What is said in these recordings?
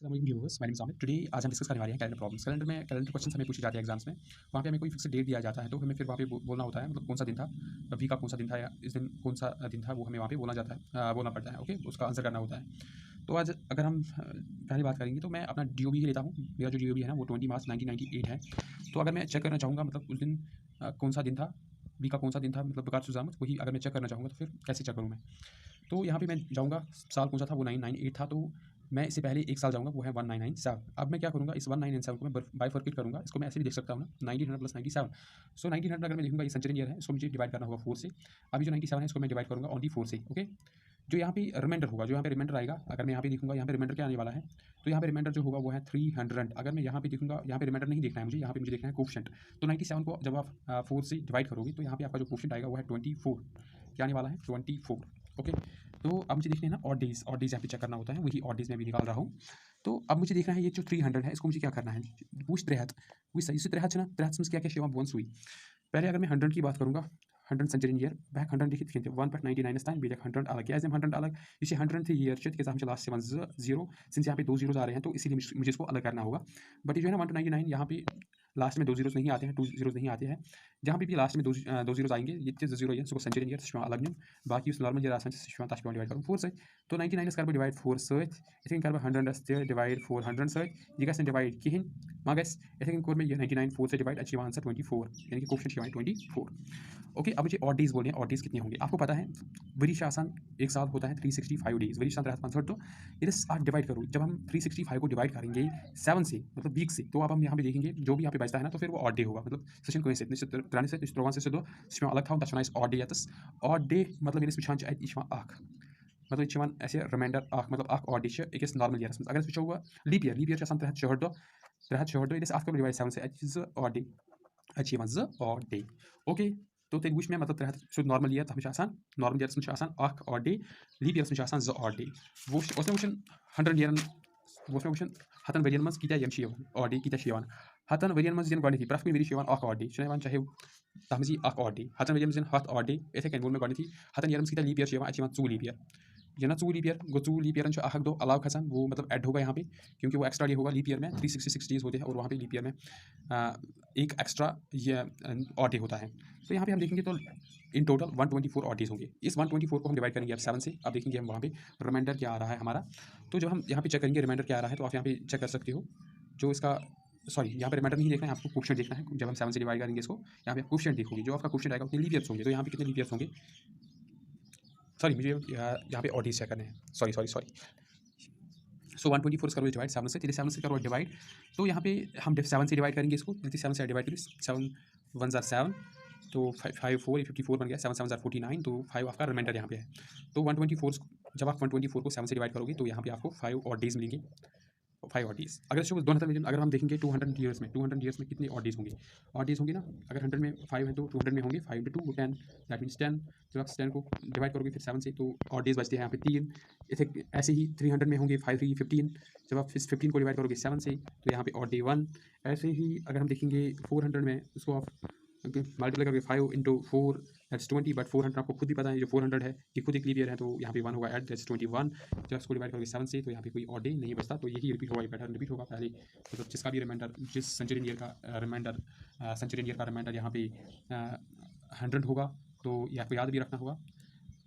अस्सलाम वालेकुम viewers, my name is Aamir. Today आज हम डिस्कस करने वाले हैं कैलेंडर प्रॉब्लम्स। कैलेंडर क्वेश्चन हमें पूछे जाते हैं एग्जाम्स में। वहाँ पे हमें कोई फिक्स डेट दिया जाता है, तो हमें फिर वहाँ पे बोलना होता है, मतलब कौन सा दिन था, वीक का कौन सा दिन था या इस दिन कौन सा दिन था, वो हमें वहाँ पे बोलना जाता है, बोलना पड़ता है। ओके, उसका आंसर करना होता है। तो आज अगर हम पहले बात करेंगे तो मैं अपना DOB ही लेता हूँ। मेरा जो DOB है ना वो 20 मार्च 1998 है। तो अगर मैं चेक करना चाहूँगा मतलब उस दिन कौन सा दिन था, वीक का कौन सा दिन था, मतलब बकात सुजामत, वही अगर मैं चेक करना चाहूँगा तो फिर कैसे चेक करूँ मैं। तो यहाँ पे मैं जाऊँगा, साल कौन सा था, वो 998 था। तो मैं इससे पहले एक साल जाऊँगा, वो है 1997। अब मैं क्या करूँगा, इस 1997 को मैं बाइफरकेट करूँगा। इसको मैं ऐसे भी देख सकता हूँ ना, 1900 प्लस 97। सो 1900 अगर मैं देखूँगा, ये सेंचुरी ईयर है, इसको मुझे डिवाइड करना होगा 4 से। अभी जो 97 है इसको मैं डिवाइड करूँगा ओनली 4 से। ओके, जो यहाँ पे रिमाइंडर होगा, जो यहाँ पे रिमाइंडर आएगा, अगर मैं यहाँ पे देखूँगा, यहाँ पे रिमाइंडर क्या आने वाला है, तो यहाँ पे रिमाइंडर जो होगा वो है 300। अगर मैं यहाँ पे देखूँगा, यहाँ पे रिमाइंडर नहीं देखना है मुझे, यहाँ पे मुझे देखना है कोफिशिएंट। तो 97 को जब आप 4 से डिवाइड करोगे तो यहाँ पे आपका जो कोफिशिएंट आएगा वो है 24। क्या आने वाला है, 24। ओके, तो अब मुझे देखना है ना ऑड डेज यहाँ पे चेक करना होता है, वही ऑड डेज मैं भी निकाल रहा हूँ। तो अब मुझे देखना है ये जो 300 है, इसको मुझे क्या करना है, पूछ 3 वही सही से 3 ना 3 क्या क्या शेवा बोन्स हुई। पहले अगर मैं 100 की बात करूँगा, 100 सेंचुरी ईयर बैक 100 लिखित खेलते 1.99 टाइम बेक 100 अलग, एज एम 100 अलग, इसे 100 थे ईयर चेक के लास्ट 7 0 सिंस यहाँ पे 2 जीरोज आ रहे हैं, तो इसीलिए मुझे इसको अलग करना होगा। बट ये जो है ना 199, यहाँ पे लास्ट में 2 जीरोज नहीं आते हैं, 2 जीरोज नहीं आते हैं। जहाँ पे भी लास्ट में दो जीरोज आएंगे, ये 0 है, इसको सेंचुरी ईयर से अलग बाकी उस नॉर्मल ईयर आसान से तश डिवाइड करूँ 4 से। तो 99 कर डिवाइड 4 इथे कर 100 डिवाइड 400 ये गस डिवाइड कहें मा गस इथे कोर में ये 99 4 से डिवाइड अचीव आंसर 24, यानी कि कोफिशिएंट 24। ओके, अब मुझे ऑड डेज बोलने हैं, ऑड डेज कितने होंगे आपको पता है। वरीश आसान एक साल होता है 365 डेज, वरीश 365। तो ये 8 डिवाइड करो, जब हम 365 को डिवाइड करेंगे 7 से, मतलब वीक से, तो अब हम यहाँ पे देखेंगे जो भी यहाँ पे बचता है ना, तो फिर वो ऑड डे होगा। मतलब सेशन को से दो अलग था तस ऑड डे यतस ऑड डे, मतलब ये वुचान मतलब ये ऐसे रिमाइंडर मतलब ऑड डे अकिस नॉर्मल ईयरस मज। अगर वो लीप ईयर 364 दो 364 ये अत डिवाइड 7 से ऑड डे अच्छी 2 ऑड डे। ओके, तो तेल वुच मे मतलब 300 नॉर्मल ईयर तथ नॉर्मल ईयरस मज ऑड डे, लीप ईयरस मज 2 ऑड डे। वो मे वो 100 ईयरन वो मे वो 100 वरियन मज कत ऑड डे कत 100 वरियन मज दिन प्रथ कुछ वरी ऑड डे चाहे तथ मज ऑड डे 100 वरियन मज 100 ऑड डे। इथे कन वो मे 100 ईयर मज कत लीप ईयर 2 लीप ईयर, ये ना 2 लीप ईयर गो 2 लीप ईयर दो अलाव खसान, वो मतलब ऐड होगा यहाँ पे, क्योंकि वो एक्स्ट्रा डे होगा। लीप ईयर में 366 डेज होते हैं और वहाँ पे लीप ईयर में एक एक्स्ट्रा ये ऑड डे होता है। तो यहाँ पे हम देखेंगे तो इन टोटल 124 ऑड डेज होंगे। इस 124 को हम डिवाइड करेंगे अब 7 से। अब देखेंगे हम वहाँ पे रिमाइंडर क्या आ रहा है हमारा। तो जब हम यहाँ पे चेक करेंगे रिमाइंडर क्या आ रहा है, तो आप यहाँ पे चेक कर सकते हो। जो इसका सॉरी, यहाँ पे रिमाइंडर नहीं देखना है आपको, कोफिशिएंट देखना है। जब हम 7 से डिवाइड करेंगे इसको, यहाँ पे कोफिशिएंट देखोगे, जो आपका कोफिशिएंट आएगा उतने लीप ईयर्स होंगे। तो यहाँ पे कितने लीप ईयर्स होंगे, सॉरी मुझे यहाँ पे ऑड डेज चेक करने हैं, सॉरी। सो 124 करो डिवाइड 7 से, 7 से करो डिवाइड। तो यहाँ पे हम 7 से डिवाइड करेंगे इसको, 7 से डिवाइड करें 7 1 जार 7, तो 5 4 54 बन गया, 7 7 जार 49, तो 5 आपका रिमाइंडर यहाँ पे है। तो 124 जब आप 124 को 7 से डिवाइड करोगे तो यहाँ पे आपको 5 ऑड डेज मिलेंगे, 5 ऑड डेज। अगर इसको 200 अगर हम देखेंगे 200 ईयर्स में कितने ऑड डेज होंगे, ऑड डेज होंगे ना। अगर 100 में 5 है तो 200 में होंगे 5 to 2 10, दैट मीन्स 10। जब आप 10 को डिवाइड करोगे फिर 7 से, तो ऑड डेज बचते हैं यहाँ पे 3। इसे ऐसे ही 300 में होंगे 5 3 15, जब आप 15 को डिवाइड करोगे 7 से, तो यहाँ पे ऑड डे 1। ऐसे ही अगर हम देखेंगे 400 में, उसको आप मल्टीप्लाई करोगे 5 into 4 दैट्स 20, बट 400 आपको खुद भी पता है जो 400 है ये खुद एक लीप ईयर है, तो यहाँ पे 1 होगा ऐड, दैट्स 21। जब इसको डिवाइड करोगे 7 से, तो यहाँ पे कोई ऑड डे नहीं बचता। तो यही रिपीट होगा, ये पैटर्न रिपीट होगा पहले, मतलब जिसका भी रिमाइंडर, जिस सेंचुरी ईयर का रिमाइंडर यहाँ पे 100 होगा, तो ये आपको याद भी रखना होगा।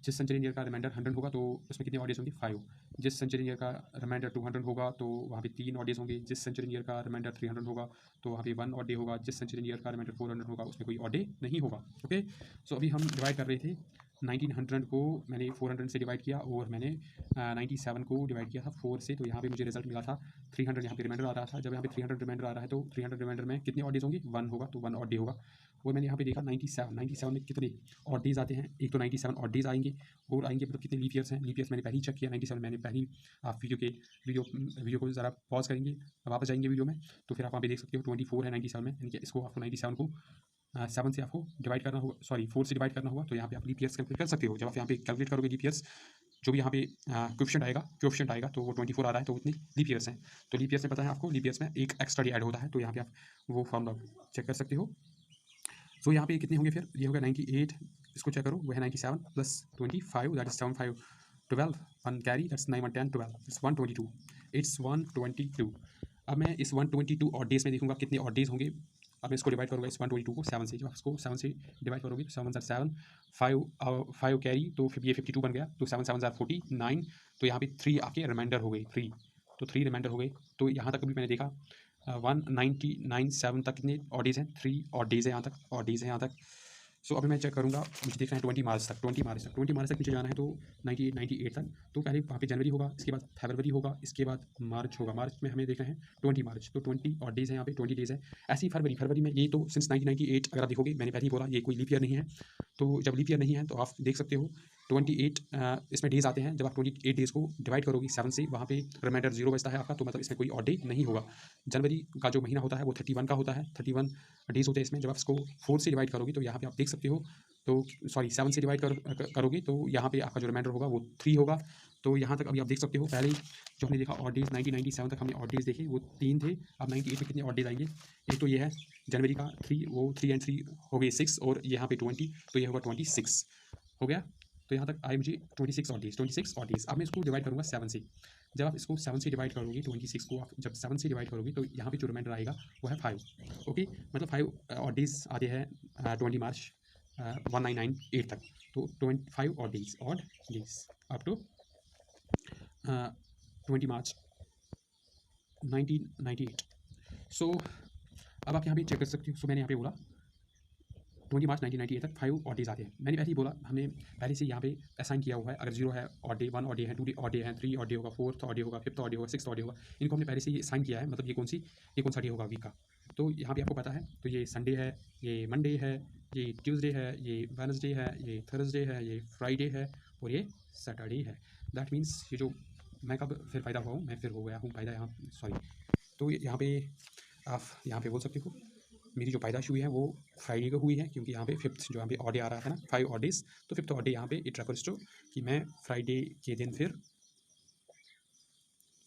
जिस सेंचुरी ईयर का रिमाइंडर 100 होगा तो उसमें कितने ऑड डेज होंगे, 5। जिस सेंचुरी ईयर का रिमाइंडर 200 होगा तो वहाँ पे 3 ऑड डेज होंगे। जिस सेंचुरी ईयर का रिमाइंडर 300 होगा तो वहाँ पे 1 ऑड डे होगा। जिस सेंचुरी ईयर का रिमाइंडर 400 होगा उसमें कोई ऑड डे नहीं होगा। ओके, सो अभी हम डिवाइड कर रहे थे 1900 को मैंने 400 से डिवाइड किया, और मैंने 97 को डिवाइड किया था 4 से, तो यहाँ पे मुझे रिजल्ट मिला था 300। यहाँ पे रिमाइंडर आ रहा था, जब यहाँ पे 300 रिमाइंडर आ रहा है तो 300 रिमाइंडर में कितने ऑड डेज होंगे, 1 होगा, तो 1 ऑड डे होगा। और मैंने यहाँ पे देखा 97 में कितने ऑड डेज आते हैं, एक तो 97 ऑड डेज आएंगे, और आएंगे मतलब कितने लीप ईयर्स हैं। लीप ईयर्स मैंने पहले ही चेक किया 97, मैंने पहली, आप वीडियो को ज़रा पॉज करेंगे, वापस जाएंगे वीडियो में, तो फिर आप वहाँ पे देख सकते हो 24 है 97 में, यानी कि इसको आपको 97 को 7 से आपको डिवाइड करना होगा, सॉरी 4 से डिवाइड करना होगा, तो यहाँ पे आप लीप ईयर्स कैलकुलेट कर सकते हो। जब आप यहाँ पे कैलकुलेट करोगे लीप ईयर्स, जो भी यहाँ पे कोफिशिएंट आएगा तो वो 24 आ रहा है, तो उतनी लीप ईयर्स हैं। तो लीप ईयर्स में पता है आपको, लीप ईयर्स में एक एक्स्ट्रा डे ऐड होता है, तो यहाँ पे आप वो फॉर्मूला चेक कर सकते हो। सो यहाँ पे कितने होंगे, फिर ये होगा 98, इसको चेक करो, वो है 97 plus 25, that is 75 12, 1 carry, that's 9 1 10 12, that's 122। It's 122। अब मैं इस 122 ऑड डेज में देखूंगा कितने ऑड डेज होंगे। अब मैं इसको डिवाइड करूँगा इस 122 को 7 से। जब आप इसको 7 से डिवाइड करोगे तो 7 ज़ार 7, 5 कैरी तो फिर ये 52 बन गया, तो 7 7 ज़ार 49, तो यहाँ पे 3 आके रिमाइंडर हो गई 3, तो 3 रिमाइंडर हो गए। तो यहाँ तक भी मैंने देखा 199.7 तक कितने ऑड डेज हैं, 3 ऑड डेज है यहाँ तक, ऑड डेज है यहाँ तक। सो अभी मैं चेक करूँगा, मुझे देखना है 20 मार्च तक, 20 मार्च तक मुझे जाना है, तो 98 तक। तो पहले वहाँ पे जनवरी होगा, इसके बाद फरवरी होगा, इसके बाद मार्च होगा। मार्च में हमें देखना है 20 मार्च, तो 20 और डेज़ है यहाँ पे, 20 डेज़ है। ऐसे ही फरवरी में ये तो सिंस 1998 अगर आप देखोगे, मैंने पहले ही बोला ये कोई लीप ईयर नहीं है। तो जब लीप ईयर नहीं है तो आप देख सकते हो 28 इसमें डेज़ आते हैं। जब आप 28 डेज़ को डिवाइड करोगे 7 से, वहाँ पे रिमाइंडर 0 बचता है आपका, तो मतलब इसमें कोई ऑड डे नहीं होगा। जनवरी का जो महीना होता है वो 31 का होता है, 31 डेज़ होते हैं इसमें। जब आप इसको 4 से डिवाइड करोगे तो यहाँ पे आप देख सकते हो, तो सॉरी 7 से डिवाइड करोगे तो यहाँ पे आपका जो रिमाइंडर होगा वो 3 होगा। तो यहाँ तक अभी आप देख सकते हो, पहले जो हमने देखा ऑड डेज 1997 तक हमने ऑड डेज देखे, वो 3 थे। अब 98 में कितने ऑड डेज आएंगे, एक तो ये है जनवरी का 3, वो 3 एंड 3 हो गए 6, और यहाँ पे 20, तो ये होगा 26 हो गया। तो यहाँ तक आए मुझे 26 ऑड डेज, 26 ऑड डेज। अब मैं इसको डिवाइड करूँगा 7 से। जब आप इसको 7 से डिवाइड करोगे 26 को, आप जब 7 से डिवाइड करोगे तो यहाँ पे जो रिमाइंडर आएगा वो है 5। ओके, मतलब 5 ऑड डेज आते हैं 20 मार्च 1998 तक। तो 25 ऑड डेज अप टू 20 मार्च 1998। सो अब आप यहाँ पे चेक कर सकते हो। सो मैंने यहाँ पे बोला 20 मार्च 1998 तक 5 ऑड डेज आते हैं। मैंने पहले ही बोला, हमने पहले से यहाँ पे असाइन किया हुआ है। अगर 0 है ऑड डे, 1 ऑड डे है, 2 ऑड डे है, 3 ऑड डे होगा, 4th ऑड डे होगा, 5th ऑड डे होगा, 6th ऑड डे होगा। इनको हमने पहले से ये साइन किया है, मतलब ये कौन सा डे होगा वीक का। तो यहाँ पे आपको पता है, तो ये संडे है, ये मंडे है, ये ट्यूसडे है, ये वेडनेसडे है, ये थर्सडे है, ये फ्राइडे है, और ये सैटरडे है। दैट मीन्स ये जो मैं कब फिर पैदा हुआ हूँ, मैं फिर हो गया हूँ पैदा यहाँ, सॉरी। तो यहाँ पे आप यहाँ पे बोल सकते हो मेरी जो पैदाइश हुई है वो फ्राइडे को हुई है, क्योंकि यहाँ पे 5th जो यहाँ पे ऑड डे आ रहा है ना, 5 ऑड डेज, तो 5th ऑड डे यहाँ पे इट रेफर्स टू कि मैं फ्राइडे के दिन फिर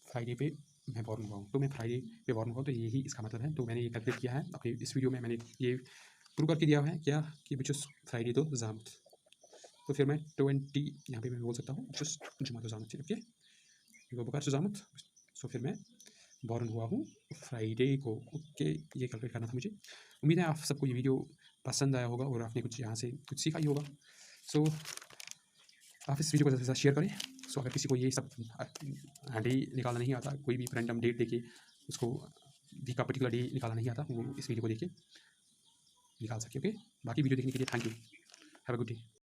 फ्राइडे पे मैं बॉर्न हुआ हूँ। तो मैं फ्राइडे पे बॉर्न हुआ, तो यही इसका मतलब है। तो मैंने ये कैलकुलेट किया है अपने इस वीडियो में, मैंने ये प्रूव करके दिया हुआ है क्या कि विच इज़ फ्राइडे तो जामत। तो फिर मैं 20 यहाँ पे मैं बोल सकता हूँ जस्ट जुमा तो जामत, ओके वो बकार जामत। सो फिर मैं बॉर्न हुआ हूँ फ्राइडे को, ओके। ये कैलकुलेट करना था मुझे। उम्मीद है आप सबको ये वीडियो पसंद आया होगा और आपने कुछ यहाँ से कुछ सीखा ही होगा। सो आप इस वीडियो को ज़्यादा से ज़्यादा शेयर करें। सो अगर किसी को ये सब डे निकालना नहीं आता, कोई भी रैंडम डेट देके उसको वीक का पर्टिकुलर डे निकालना नहीं आता, वो इस वीडियो को देख के निकाल सके, ओके। बाकी वीडियो देखने के लिए thank you, have a good day.